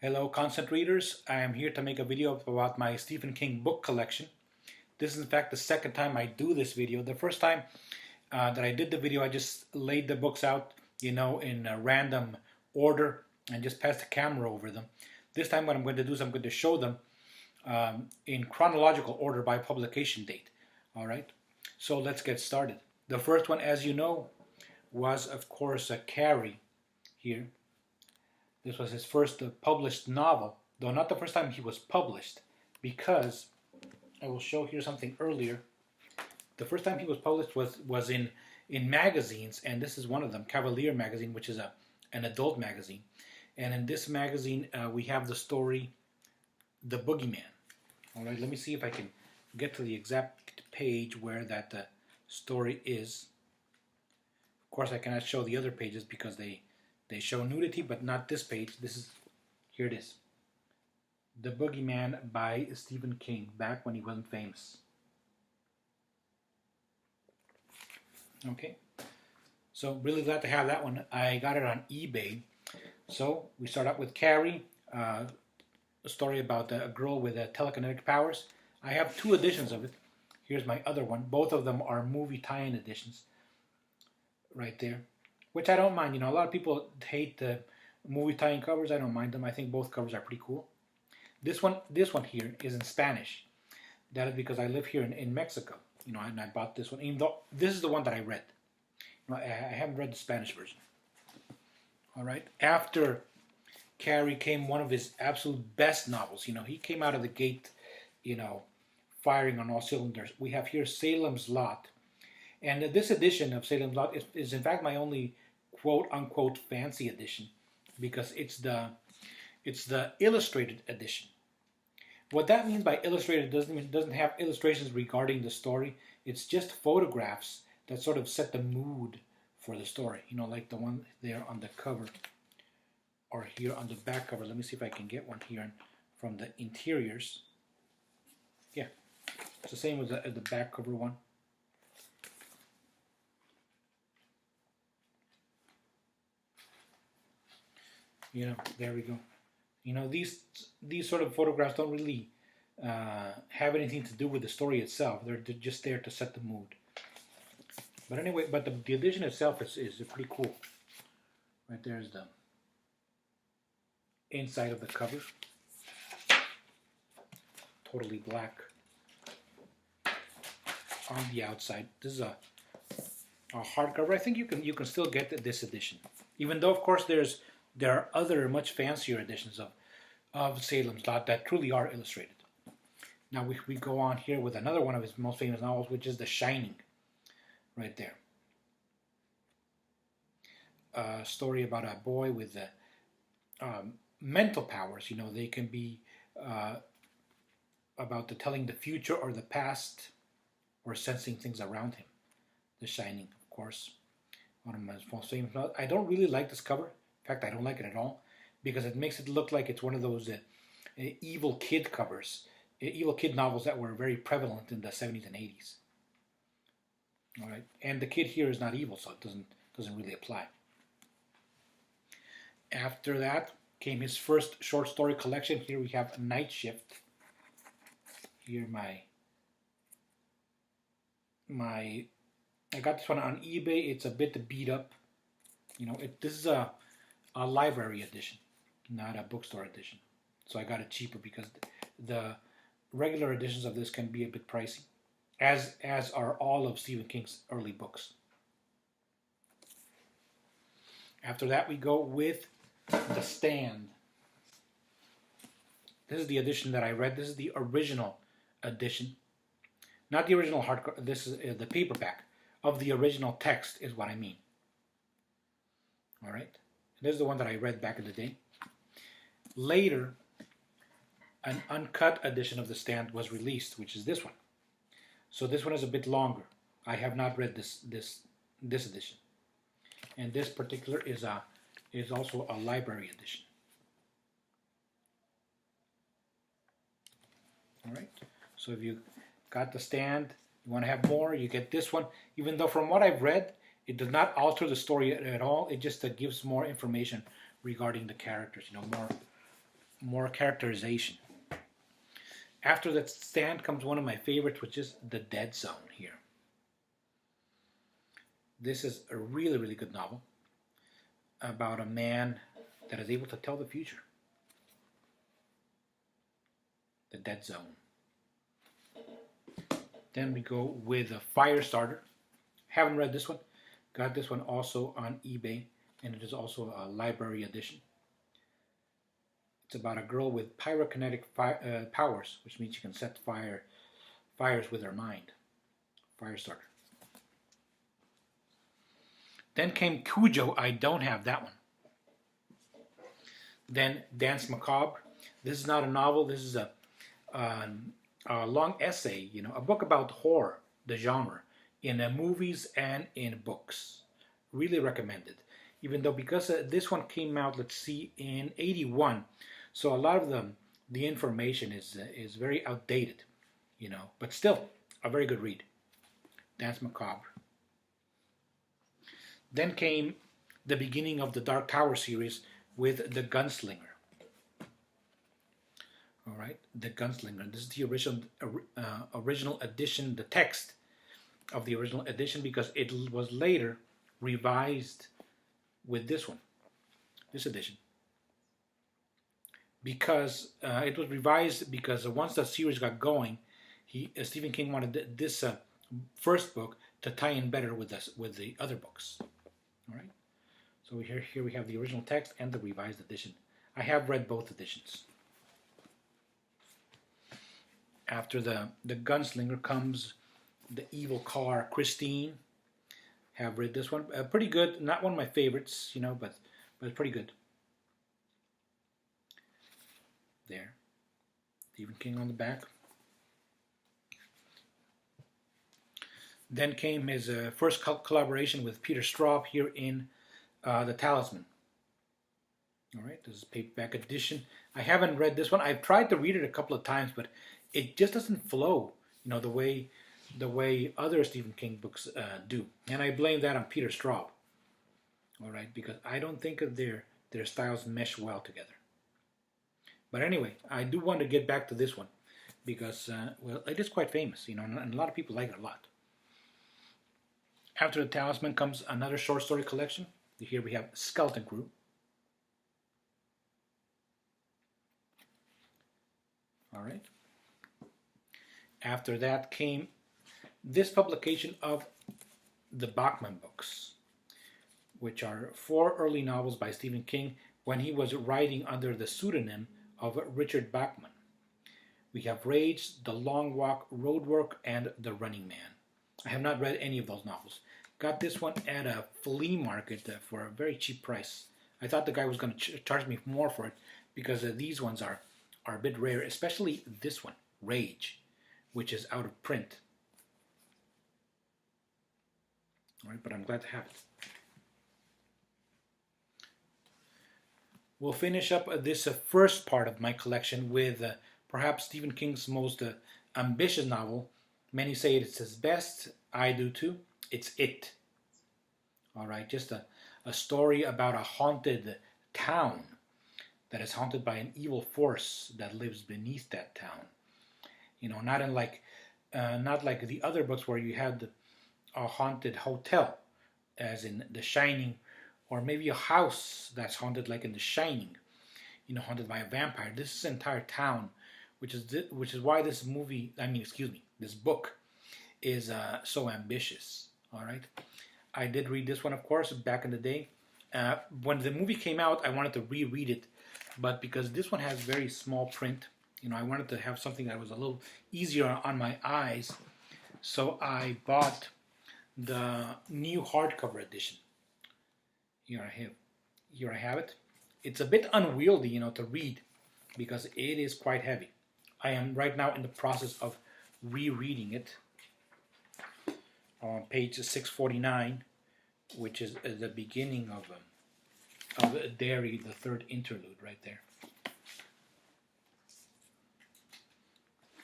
Hello, constant readers. I am here to make a video about my Stephen King book collection. This is in fact the second time I do this video. The first time that I did the video, I just laid the books out, in a random order and just passed the camera over them. This time what I'm going to do is I'm going to show them in chronological order by publication date. All right, so let's get started. The first one, as you know, was of course Carrie here. This was his first published novel, though not the first time he was published, because I will show here something earlier. The first time he was published was in magazines, and this is one of them, Cavalier magazine, which is an adult magazine. And in this magazine, we have the story, The Boogeyman. All right, let me see if I can get to the exact page where that story is. Of course, I cannot show the other pages because they show nudity, but not this page. Here it is. The Boogeyman by Stephen King, back when he wasn't famous. Okay, so really glad to have that one. I got it on eBay. So we start out with Carrie, a story about a girl with telekinetic powers. I have two editions of it. Here's my other one. Both of them are movie tie-in editions right there, which I don't mind. A lot of people hate the movie tie-in covers. I don't mind them. I think both covers are pretty cool. This one here is in Spanish. That is because I live here in Mexico. And I bought this one. Even though this is the one that I read. I haven't read the Spanish version. All right. After Carrie came one of his absolute best novels. He came out of the gate, firing on all cylinders. We have here Salem's Lot. And this edition of Salems Lot is in fact my only quote-unquote fancy edition, because it's the illustrated edition. What that means by illustrated doesn't have illustrations regarding the story. It's just photographs that sort of set the mood for the story. Like the one there on the cover, or here on the back cover. Let me see if I can get one here from the interiors. Yeah, it's the same as the back cover one. There we go. These sort of photographs don't really have anything to do with the story itself. They're just there to set the mood. But anyway, the edition itself is pretty cool. Right there is the inside of the cover. Totally black on the outside. This is a hardcover. I think you can still get this edition, even though of course there are other much fancier editions of Salem's Lot that truly are illustrated. Now we go on here with another one of his most famous novels, which is The Shining. Right there. A story about a boy with mental powers. They can be about telling the future or the past, or sensing things around him. The Shining, of course, one of my most famous novels. I don't really like this cover. In fact, I don't like it at all, because it makes it look like it's one of those evil kid covers, evil kid novels that were very prevalent in the 70s and 80s. All right, and the kid here is not evil, so it doesn't really apply. After that came his first short story collection. Here we have Night Shift. Here I got this one on eBay. It's a bit beat up. This is a library edition, not a bookstore edition. So I got it cheaper because the regular editions of this can be a bit pricey, as are all of Stephen King's early books. After that we go with The Stand. This is the edition that I read. This is the original edition. Not the original hardcover. This is the paperback of the original text is what I mean. All right. This is the one that I read back in the day. Later, an uncut edition of The Stand was released, which is this one. So this one is a bit longer. I have not read this edition. And this particular is also a library edition. All right. So if you got The Stand, you want to have more, you get this one. Even though from what I've read, it does not alter the story at all. It just gives more information regarding the characters, more characterization. After that stand comes one of my favorites, which is The Dead Zone here. This is a really, really good novel about a man that is able to tell the future. The Dead Zone. Then we go with a Firestarter. Haven't read this one. Got this one also on eBay, and it is also a library edition. It's about a girl with pyrokinetic powers, which means she can set fires with her mind. Firestarter. Then came Cujo. I don't have that one. Then Danse Macabre. This is not a novel. This is a long essay, a book about horror, the genre, in movies and in books. Really recommended. Even though because this one came out, let's see, in '81, so a lot of the information is very outdated, but still a very good read. Danse Macabre. Then came the beginning of the Dark Tower series with The Gunslinger. All right, The Gunslinger. This is the original edition, the text of the original edition, because it was later revised with this one, this edition. Because it was revised because once the series got going, Stephen King wanted this first book to tie in better with the other books. All right. So here we have the original text and the revised edition. I have read both editions. After the Gunslinger comes The Evil Car, Christine. Have read this one. Pretty good. Not one of my favorites, but it's pretty good. There. Stephen King on the back. Then came his first collaboration with Peter Straub here in The Talisman. All right, this is paperback edition. I haven't read this one. I've tried to read it a couple of times, but it just doesn't flow, the way other Stephen King books do. And I blame that on Peter Straub. All right, because I don't think of their styles mesh well together. But anyway, I do want to get back to this one because, it is quite famous, and a lot of people like it a lot. After The Talisman comes another short story collection. Here we have Skeleton Crew. All right. After that came this publication of the Bachmann Books, which are 4 early novels by Stephen King when he was writing under the pseudonym of Richard Bachman. We have Rage, The Long Walk, Roadwork, and The Running Man. I have not read any of those novels. Got this one at a flea market for a very cheap price. I thought the guy was going to charge me more for it because these ones are a bit rare, especially this one, Rage, which is out of print. All right, but I'm glad to have it. We'll finish up this first part of my collection with perhaps Stephen King's most ambitious novel. Many say it's his best. I do too. It's It. All right, just a story about a haunted town that is haunted by an evil force that lives beneath that town. Not like the other books where you had a haunted hotel, as in The Shining, or maybe a house that's haunted like in The Shining, haunted by a vampire. This is an entire town, which is why this book is so ambitious. All right, I did read this one, of course, back in the day. When the movie came out, I wanted to reread it, but because this one has very small print, I wanted to have something that was a little easier on my eyes, so I bought the new hardcover edition. Here I have it. It's a bit unwieldy, to read because it is quite heavy. I am right now in the process of rereading it on page 649, which is the beginning of Derry, the third interlude right there.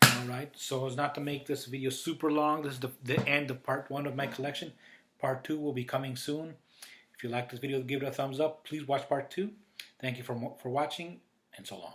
Alright, so as not to make this video super long, this is the end of part 1 of my collection. Part 2 will be coming soon. If you like this video, give it a thumbs up. Please watch part 2. Thank you for watching, and so long.